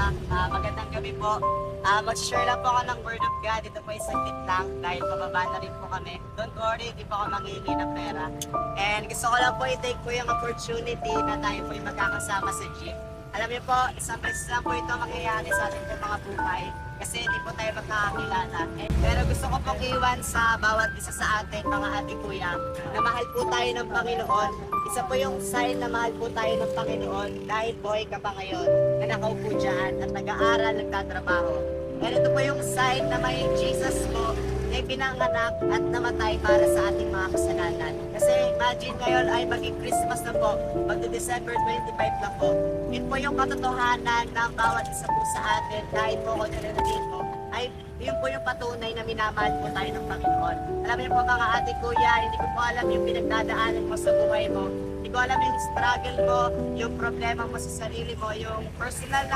Magandang gabi po. Mag-share lang po ako ng Word of God. Ito po ay saglit lang dahil pababa na rin po kami. Don't worry, hindi po ako mangingi ng pera. And gusto ko lang po i-take po yung opportunity na tayo po ay magkakasama sa jeep. Alam niyo po, isang beses lang po ito mangyayari sa ating po mga buhay kasi hindi po tayo magkakakilala. Pero gusto ko pong iwan sa bawat isa sa atin, mga ate kuya, na mahal po tayo ng Panginoon. Isa po yung sign na mahal po tayo ng Panginoon dahil buhay ka pa ngayon na nakaupo dyan at nag-aaral, nagtatrabaho. And ito po yung sign na may Jesus mo na pinanganak at namatay para sa ating mga kasalanan. Kasi imagine ngayon ay maging Christmas na po, magdi-December 25 na po. Yun po yung katotohanan ng bawat isa po sa atin kahit po ako nila dito ay yun po yung patunay na minamahal po tayo ng Panginoon. Alam niyo po mga ate kuya, hindi ko po alam yung pinagdadaanan mo sa buhay mo. Hindi ko alam yung struggle mo, yung problema mo sa sarili mo, yung personal na